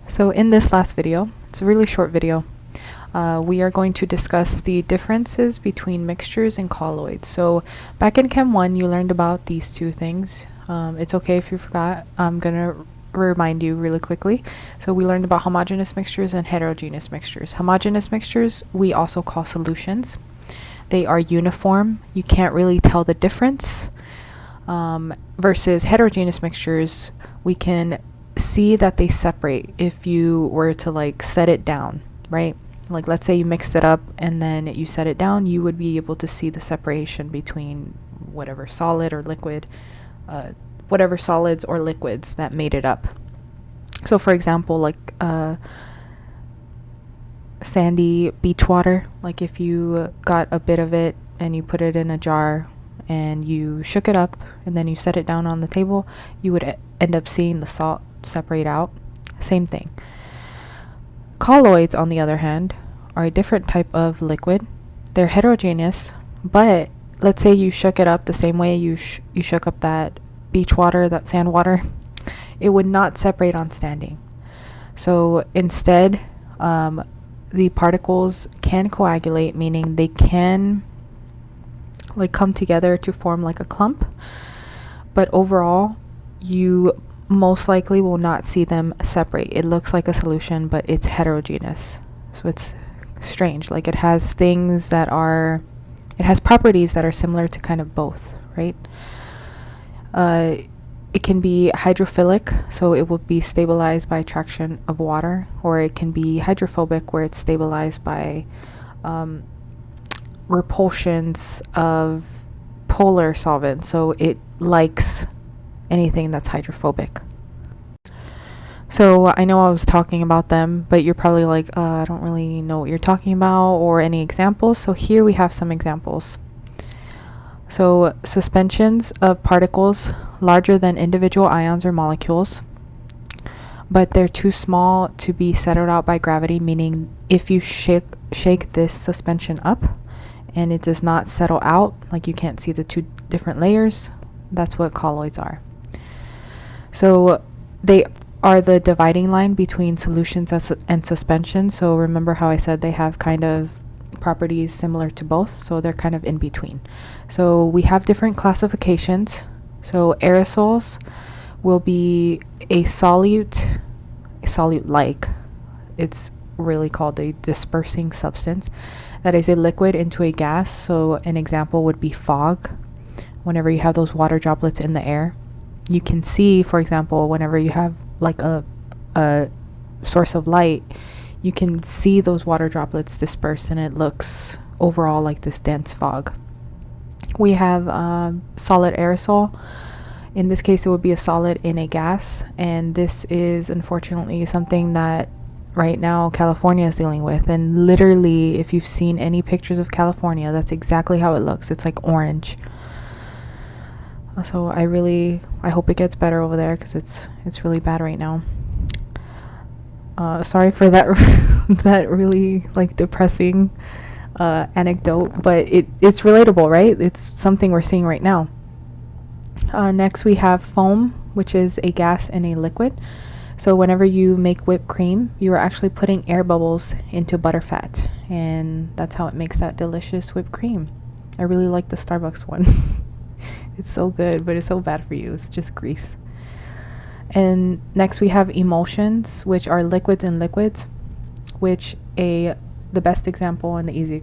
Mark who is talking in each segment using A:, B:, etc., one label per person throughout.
A: So in this last video, it's a really short video, we are going to discuss the differences between mixtures and colloids. So back in Chem 1, you learned about these two things. It's okay if you forgot. I'm going to remind you really quickly. So we learned about homogeneous mixtures and heterogeneous mixtures. Homogeneous mixtures we also call solutions. They are uniform. You can't really tell the difference. Versus heterogeneous mixtures, we can see that they separate if you were to like set it down, right? Like let's say you mixed it up and then you set it down, you would be able to see the separation between whatever solid or liquid, whatever solids or liquids that made it up. So for example, like sandy beach water, like if you got a bit of it and you put it in a jar and you shook it up and then you set it down on the table, you would end up seeing the salt separate out. Same thing. Colloids, on the other hand, are a different type of liquid. They're heterogeneous, but let's say you shook it up the same way you shook up that beach water, that sand water, it would not separate on standing. So instead, the particles can coagulate, meaning they can like come together to form like a clump, but overall you most likely will not see them separate. It looks like a solution, but it's heterogeneous. So it's strange. Like it has things that are, it has properties that are similar to kind of both, right? It can be hydrophilic, so it will be stabilized by attraction of water, or it can be hydrophobic, where it's stabilized by repulsions of polar solvents. So it likes anything that's hydrophobic. So I know I was talking about them, but you're probably like, I don't really know what you're talking about or any examples. So here we have some examples. So suspensions of particles larger than individual ions or molecules, but they're too small to be settled out by gravity, meaning if you shake this suspension up and it does not settle out, like you can't see the two different layers, that's what colloids are. So they are the dividing line between solutions and suspensions. So remember how I said they have kind of properties similar to both, so they're kind of in between. So we have different classifications. So aerosols will be a solute-like. It's really called a dispersing substance that is a liquid into a gas. So an example would be fog. Whenever you have those water droplets in the air, you can see, for example, whenever you have like a source of light, you can see those water droplets disperse and it looks overall like this dense fog. We have solid aerosol. In this case, it would be a solid in a gas, and this is unfortunately something that right now California is dealing with. And literally, if you've seen any pictures of California, that's exactly how it looks. It's like orange. So I hope it gets better over there, because it's really bad right now. Sorry for that that really like depressing anecdote, but it's relatable, right? It's something we're seeing right now. Next we have foam, which is a gas and a liquid. So whenever you make whipped cream, you are actually putting air bubbles into butterfat, and that's how it makes that delicious whipped cream. I really like the Starbucks one. It's so good, but it's so bad for you. It's just grease. And next we have emulsions, which are liquids and liquids, which the best example and the easy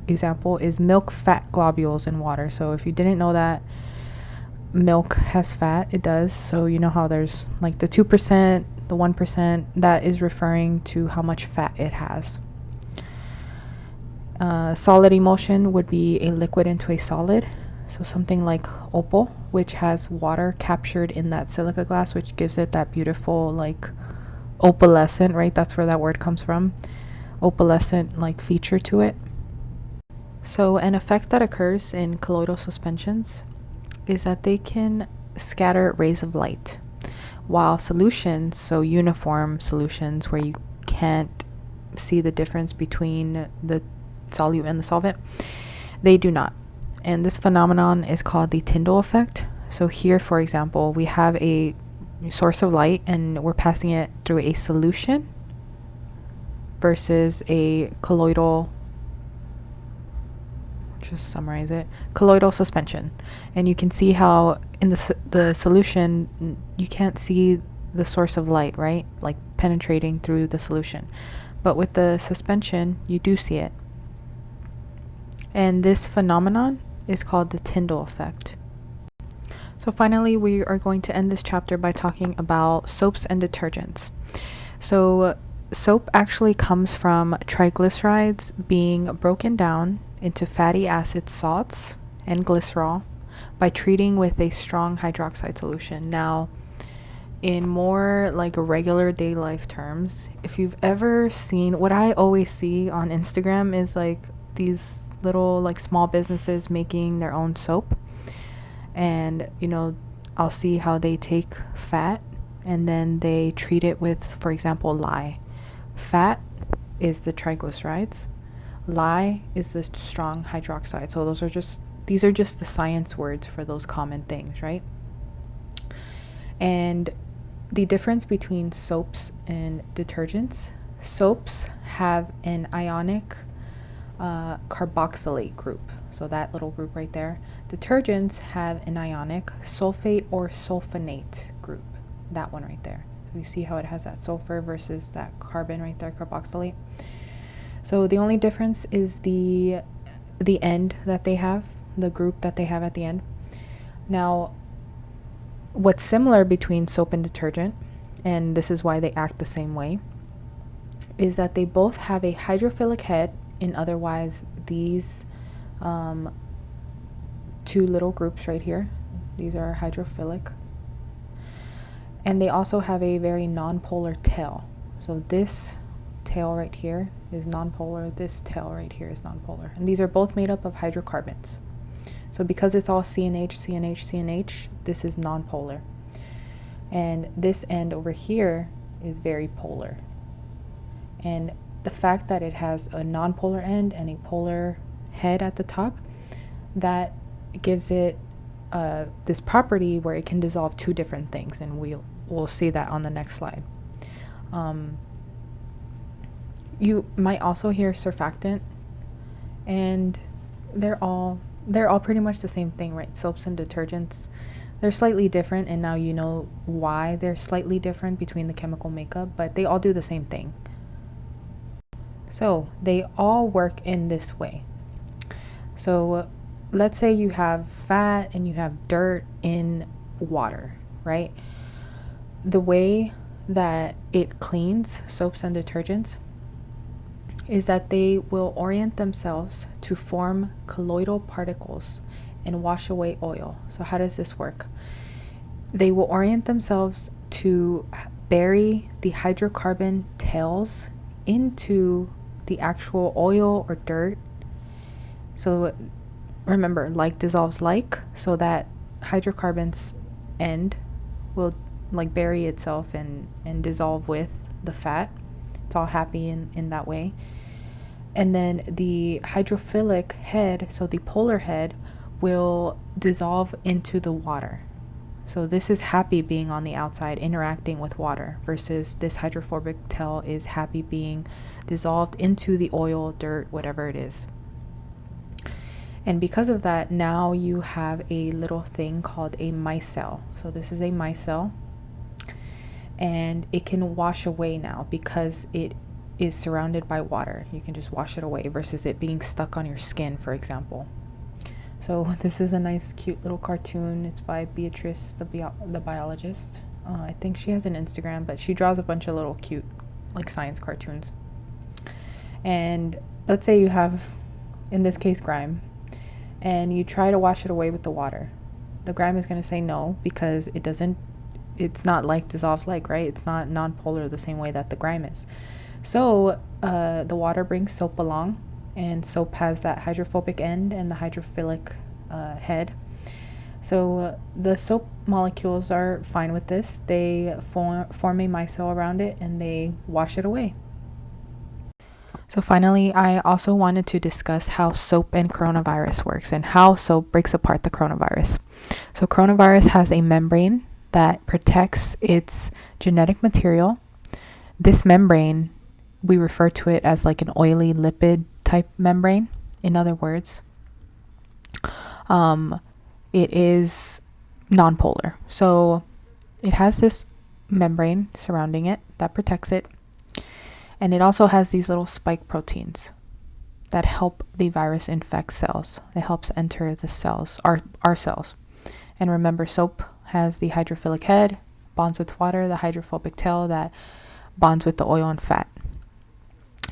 A: example is milk fat globules in water. So if you didn't know that milk has fat, it does. So you know how there's like the 2%, the 1%, that is referring to how much fat it has. Solid emulsion would be a liquid into a solid. So something like opal, which has water captured in that silica glass, which gives it that beautiful like opalescent, right? That's where that word comes from. Opalescent like feature to it. So an effect that occurs in colloidal suspensions is that they can scatter rays of light, while solutions, so uniform solutions where you can't see the difference between the solute and the solvent, they do not. And this phenomenon is called the Tyndall effect. So here, for example, we have a source of light and we're passing it through a solution versus a colloidal, just summarize it, colloidal suspension. And you can see how in the solution you can't see the source of light, right? Like penetrating through the solution. But with the suspension, you do see it. And this phenomenon is called the Tyndall effect. So finally, we are going to end this chapter by talking about soaps and detergents. So soap actually comes from triglycerides being broken down into fatty acid salts and glycerol by treating with a strong hydroxide solution. Now, in more like regular day life terms, if you've ever seen, what I always see on Instagram is like these little like small businesses making their own soap. And I'll see how they take fat and then they treat it with, for example, lye. Fat is the triglycerides, lye is the strong hydroxide. So these are just the science words for those common things, right? And the difference between soaps and detergents: soaps have an ionic carboxylate group, so that little group right there. Detergents have an ionic sulfate or sulfonate group, that one right there. So you see how it has that sulfur versus that carbon right there, carboxylate. So the only difference is the end that they have, the group that they have at the end. Now, what's similar between soap and detergent, and this is why they act the same way, is that they both have a hydrophilic head. In otherwise, these two little groups right here, these are hydrophilic. And they also have a very nonpolar tail. So this tail right here is nonpolar, this tail right here is nonpolar. And these are both made up of hydrocarbons. So because it's all CNH, CNH, CNH, this is nonpolar. And this end over here is very polar. And the fact that it has a nonpolar end and a polar head at the top, that gives it this property where it can dissolve two different things, and we'll see that on the next slide. You might also hear surfactant, and they're all pretty much the same thing, right? Soaps and detergents, they're slightly different, and now you know why they're slightly different between the chemical makeup, but they all do the same thing. So they all work in this way. So let's say you have fat and you have dirt in water, right? The way that it cleans soaps and detergents is that they will orient themselves to form colloidal particles and wash away oil. So how does this work? They will orient themselves to bury the hydrocarbon tails into the actual oil or dirt. So remember, like dissolves like, so that hydrocarbons end will like bury itself and dissolve with the fat. It's all happy in that way. And then the hydrophilic head, so the polar head, will dissolve into the water. So this is happy being on the outside interacting with water, versus this hydrophobic tail is happy being dissolved into the oil, dirt, whatever it is. And because of that, now you have a little thing called a micelle. So this is a micelle, and it can wash away now because it is surrounded by water. You can just wash it away versus it being stuck on your skin, for example. So this is a nice cute little cartoon. It's by Beatrice, the biologist. I think she has an Instagram, but she draws a bunch of little cute like science cartoons. And let's say you have, in this case, grime, and you try to wash it away with the water. The grime is going to say no, because it's not like dissolves like, right? It's not non-polar the same way that the grime is. So the water brings soap along, and soap has that hydrophobic end and the hydrophilic head. So the soap molecules are fine with this. They form a micelle around it, and they wash it away. So finally, I also wanted to discuss how soap and coronavirus works and how soap breaks apart the coronavirus. So coronavirus has a membrane that protects its genetic material. This membrane, we refer to it as like an oily lipid type membrane. In other words, it is nonpolar. So it has this membrane surrounding it that protects it. And it also has these little spike proteins that help the virus infect cells. It helps enter the cells, our cells. And remember, soap has the hydrophilic head, bonds with water, the hydrophobic tail that bonds with the oil and fat.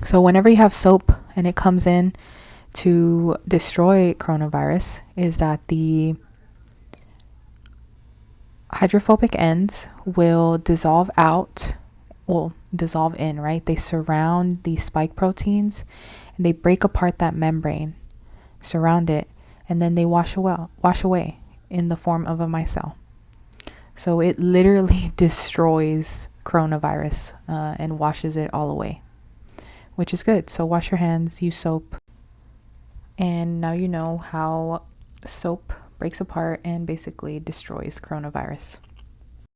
A: So whenever you have soap and it comes in to destroy coronavirus, is that the hydrophobic ends will dissolve in, right? They surround these spike proteins and they break apart that membrane, surround it, and then they wash away in the form of a micelle. So it literally destroys coronavirus and washes it all away, which is good. So wash your hands, use soap. And now you know how soap breaks apart and basically destroys coronavirus.